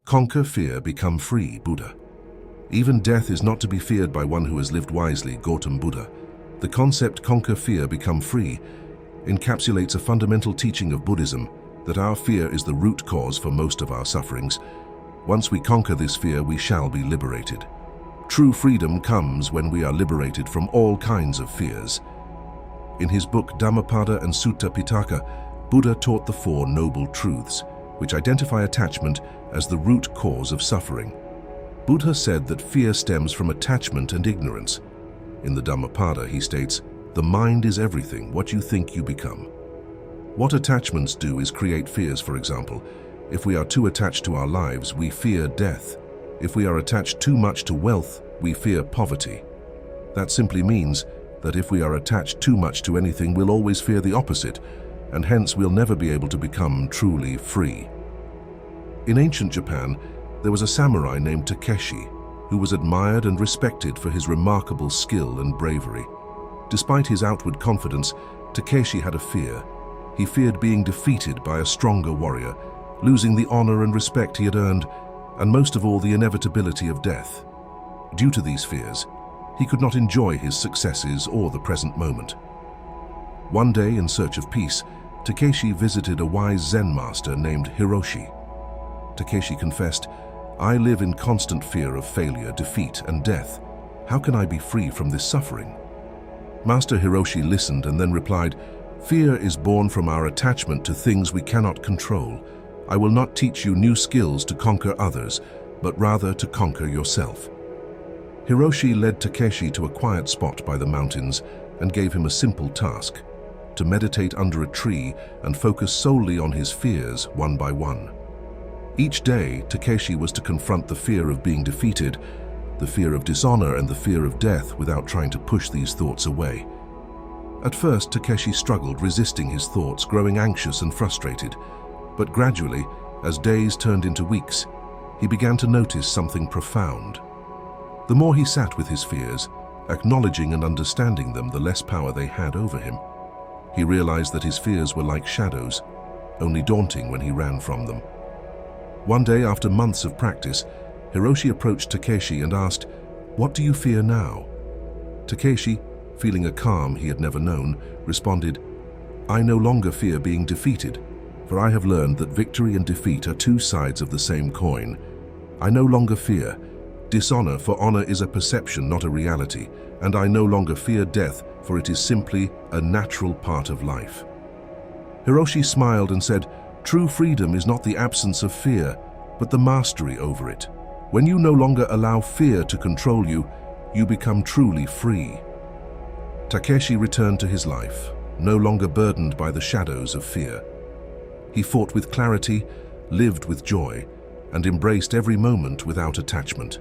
Conquer fear, become free, Buddha. Even death is not to be feared by one who has lived wisely, Gautam Buddha. The concept conquer fear, become free encapsulates a fundamental teaching of Buddhism that our fear is the root cause for most of our sufferings. Once we conquer this fear, we shall be liberated. True freedom comes when we are liberated from all kinds of fears. In his book Dhammapada and Sutta Pitaka, Buddha taught the Four Noble Truths, which identify attachment as the root cause of suffering. Buddha said that fear stems from attachment and ignorance. In the Dhammapada, he states, "The mind is everything, what you think you become." What attachments do is create fears. For example, if we are too attached to our lives, we fear death. If we are attached too much to wealth, we fear poverty. That simply means that if we are attached too much to anything, we'll always fear the opposite, and hence we'll never be able to become truly free. In ancient Japan, there was a samurai named Takeshi, who was admired and respected for his remarkable skill and bravery. Despite his outward confidence, Takeshi had a fear. He feared being defeated by a stronger warrior, losing the honor and respect he had earned, and most of all, the inevitability of death. Due to these fears, he could not enjoy his successes or the present moment. One day, in search of peace, Takeshi visited a wise Zen master named Hiroshi. Takeshi confessed, "I live in constant fear of failure, defeat, and death. How can I be free from this suffering?" Master Hiroshi listened and then replied, "Fear is born from our attachment to things we cannot control. I will not teach you new skills to conquer others, but rather to conquer yourself." Hiroshi led Takeshi to a quiet spot by the mountains and gave him a simple task: to meditate under a tree and focus solely on his fears one by one. Each day, Takeshi was to confront the fear of being defeated, the fear of dishonor, and the fear of death without trying to push these thoughts away. At first, Takeshi struggled, resisting his thoughts, growing anxious and frustrated. But gradually, as days turned into weeks, he began to notice something profound. The more he sat with his fears, acknowledging and understanding them, the less power they had over him. He realized that his fears were like shadows, only daunting when he ran from them. One day, after months of practice, Hiroshi approached Takeshi and asked, "What do you fear now?" Takeshi, feeling a calm he had never known, responded, "I no longer fear being defeated, for I have learned that victory and defeat are two sides of the same coin. I no longer fear dishonor, for honor is a perception, not a reality, and I no longer fear death, for it is simply a natural part of life." Hiroshi smiled and said, "True freedom is not the absence of fear, but the mastery over it. When you no longer allow fear to control you, you become truly free." Takeshi returned to his life, no longer burdened by the shadows of fear. He fought with clarity, lived with joy, and embraced every moment without attachment.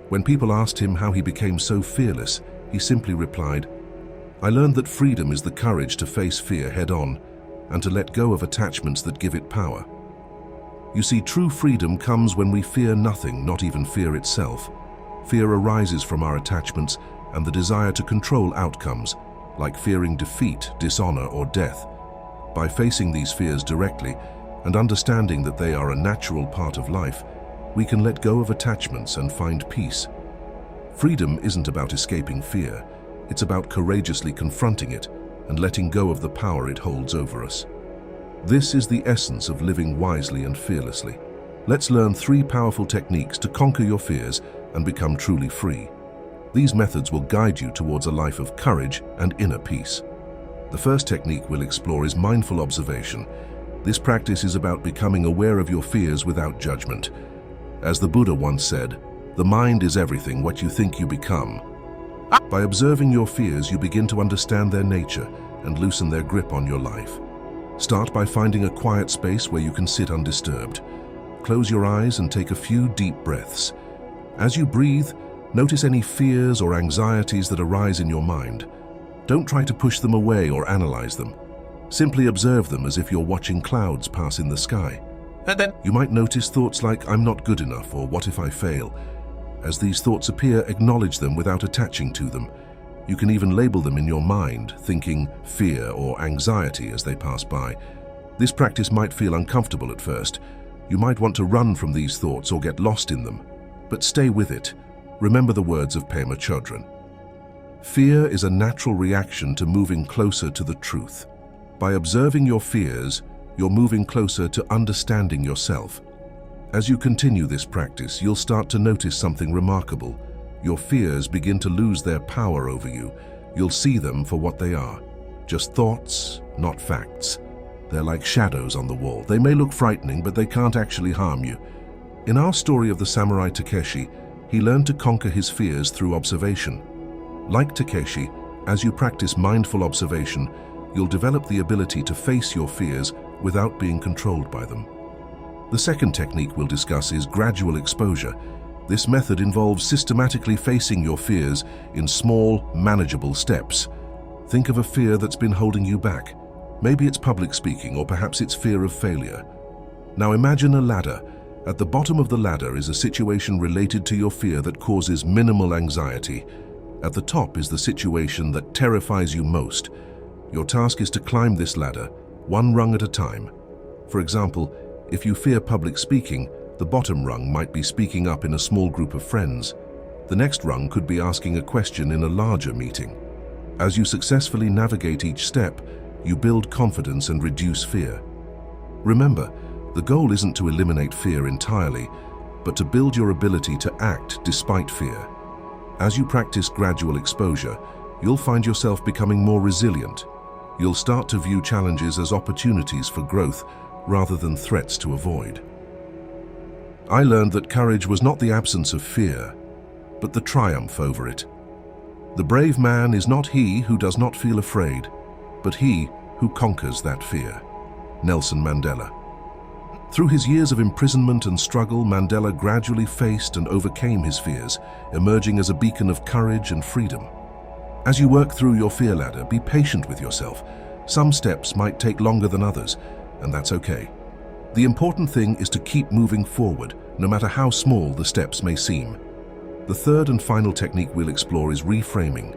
When people asked him how he became so fearless, he simply replied, "I learned that freedom is the courage to face fear head-on and to let go of attachments that give it power." You see, true freedom comes when we fear nothing, not even fear itself. Fear arises from our attachments and the desire to control outcomes, like fearing defeat, dishonor, or death. By facing these fears directly and understanding that they are a natural part of life, we can let go of attachments and find peace. Freedom isn't about escaping fear. It's about courageously confronting it and letting go of the power it holds over us. This is the essence of living wisely and fearlessly. Let's learn 3 powerful techniques to conquer your fears and become truly free. These methods will guide you towards a life of courage and inner peace. The first technique we'll explore is mindful observation. This practice is about becoming aware of your fears without judgment. As the Buddha once said, "The mind is everything, what you think you become." By observing your fears, you begin to understand their nature and loosen their grip on your life. Start by finding a quiet space where you can sit undisturbed. Close your eyes and take a few deep breaths. As you breathe, notice any fears or anxieties that arise in your mind. Don't try to push them away or analyze them. Simply observe them as if you're watching clouds pass in the sky. You might notice thoughts like, "I'm not good enough," or "What if I fail?" As these thoughts appear, acknowledge them without attaching to them. You can even label them in your mind, thinking fear or anxiety as they pass by. This practice might feel uncomfortable at first, You might want to run from these thoughts or get lost in them, but stay with it. Remember the words of Pema Chodron. Fear is a natural reaction to moving closer to the truth. By observing your fears, you're moving closer to understanding yourself. As you continue this practice, you'll start to notice something remarkable. Your fears begin to lose their power over you. You'll see them for what they are. Just thoughts, not facts. They're like shadows on the wall. They may look frightening, but they can't actually harm you. In our story of the samurai Takeshi, he learned to conquer his fears through observation. Like Takeshi, as you practice mindful observation, you'll develop the ability to face your fears without being controlled by them. The second technique we'll discuss is gradual exposure. This method involves systematically facing your fears in small, manageable steps. Think of a fear that's been holding you back. Maybe it's public speaking, or perhaps it's fear of failure. Now imagine a ladder. At the bottom of the ladder is a situation related to your fear that causes minimal anxiety. At the top is the situation that terrifies you most. Your task is to climb this ladder, one rung at a time. For example, if you fear public speaking, the bottom rung might be speaking up in a small group of friends. The next rung could be asking a question in a larger meeting. As you successfully navigate each step, you build confidence and reduce fear. Remember, the goal isn't to eliminate fear entirely, but to build your ability to act despite fear. As you practice gradual exposure, you'll find yourself becoming more resilient. You'll start to view challenges as opportunities for growth rather than threats to avoid. I learned that courage was not the absence of fear, but the triumph over it. The brave man is not he who does not feel afraid, but he who conquers that fear. Nelson Mandela. Through his years of imprisonment and struggle, Mandela gradually faced and overcame his fears, emerging as a beacon of courage and freedom. As you work through your fear ladder, be patient with yourself. Some steps might take longer than others, and that's okay. The important thing is to keep moving forward, no matter how small the steps may seem. The third and final technique we'll explore is reframing.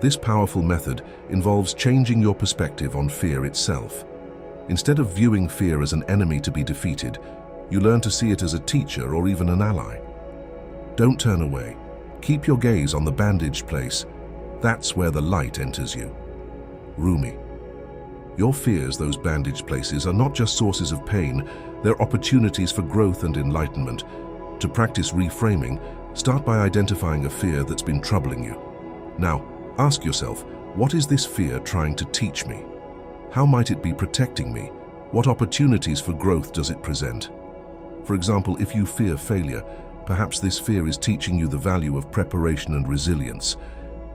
This powerful method involves changing your perspective on fear itself. Instead of viewing fear as an enemy to be defeated, you learn to see it as a teacher or even an ally. Don't turn away. Keep your gaze on the bandaged place. That's where the light enters you. Rumi. Your fears, those bandaged places, are not just sources of pain, they're opportunities for growth and enlightenment. To practice reframing, start by identifying a fear that's been troubling you. Now, ask yourself, what is this fear trying to teach me? How might it be protecting me? What opportunities for growth does it present? For example, if you fear failure, perhaps this fear is teaching you the value of preparation and resilience.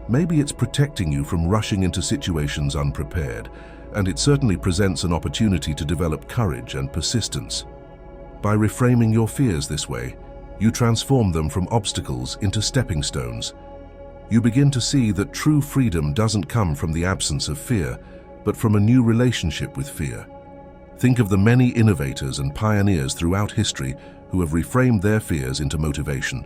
Maybe it's protecting you from rushing into situations unprepared, and it certainly presents an opportunity to develop courage and persistence. By reframing your fears this way, you transform them from obstacles into stepping stones. You begin to see that true freedom doesn't come from the absence of fear, but from a new relationship with fear. Think of the many innovators and pioneers throughout history who have reframed their fears into motivation.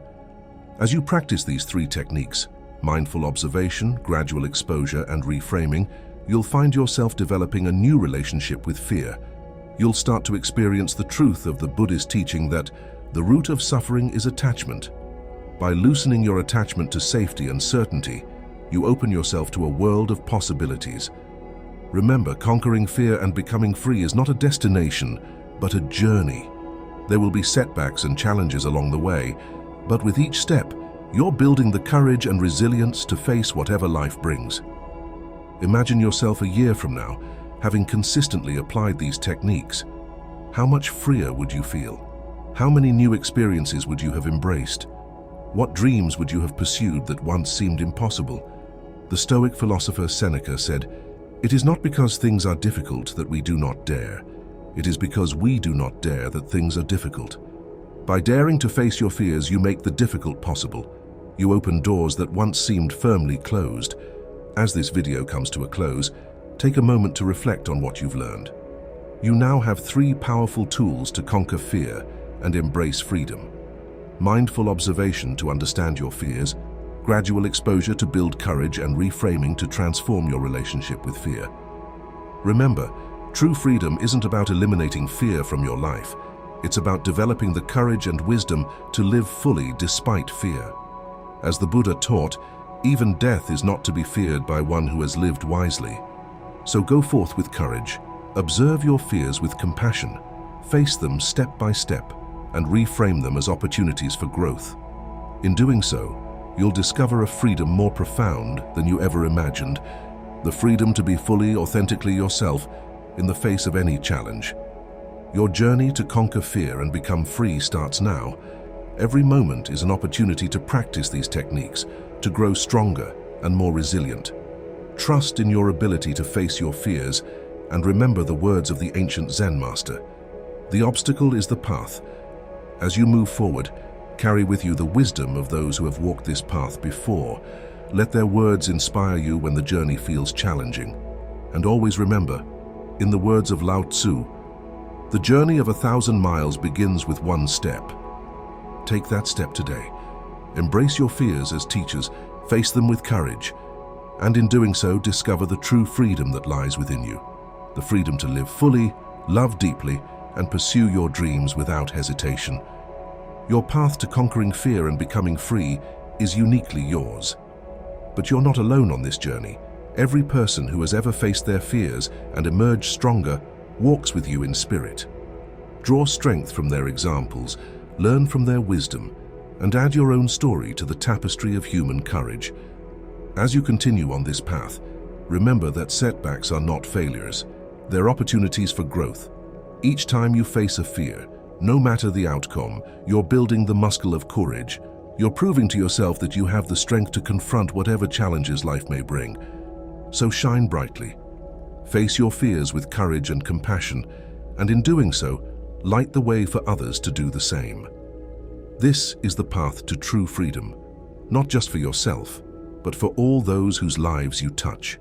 As you practice these three techniques, mindful observation, gradual exposure, and reframing, you'll find yourself developing a new relationship with fear. You'll start to experience the truth of the Buddhist teaching that the root of suffering is attachment. By loosening your attachment to safety and certainty, you open yourself to a world of possibilities. Remember, conquering fear and becoming free is not a destination, but a journey. There will be setbacks and challenges along the way, but with each step, you're building the courage and resilience to face whatever life brings. Imagine yourself a year from now, having consistently applied these techniques. How much freer would you feel? How many new experiences would you have embraced? What dreams would you have pursued that once seemed impossible? The Stoic philosopher Seneca said, "It is not because things are difficult that we do not dare. It is because we do not dare that things are difficult." By daring to face your fears, you make the difficult possible. You open doors that once seemed firmly closed. As this video comes to a close, take a moment to reflect on what you've learned. You now have three powerful tools to conquer fear and embrace freedom. Mindful observation to understand your fears, gradual exposure to build courage, and reframing to transform your relationship with fear. Remember, true freedom isn't about eliminating fear from your life. It's about developing the courage and wisdom to live fully despite fear. As the Buddha taught, even death is not to be feared by one who has lived wisely. So go forth with courage, observe your fears with compassion, face them step by step, and reframe them as opportunities for growth. In doing so, you'll discover a freedom more profound than you ever imagined, the freedom to be fully, authentically yourself in the face of any challenge. Your journey to conquer fear and become free starts now. Every moment is an opportunity to practice these techniques, to grow stronger and more resilient. Trust in your ability to face your fears and remember the words of the ancient Zen master. The obstacle is the path. As you move forward, carry with you the wisdom of those who have walked this path before. Let their words inspire you when the journey feels challenging. And always remember, in the words of Lao Tzu, the journey of 1,000 miles begins with one step. Take that step today. Embrace your fears as teachers, face them with courage, and in doing so, discover the true freedom that lies within you. The freedom to live fully, love deeply, and pursue your dreams without hesitation. Your path to conquering fear and becoming free is uniquely yours. But you're not alone on this journey. Every person who has ever faced their fears and emerged stronger walks with you in spirit. Draw strength from their examples, learn from their wisdom, and add your own story to the tapestry of human courage. As you continue on this path, remember that setbacks are not failures. They're opportunities for growth. Each time you face a fear, no matter the outcome, you're building the muscle of courage. You're proving to yourself that you have the strength to confront whatever challenges life may bring. So shine brightly. Face your fears with courage and compassion, and in doing so, light the way for others to do the same. This is the path to true freedom, not just for yourself, but for all those whose lives you touch.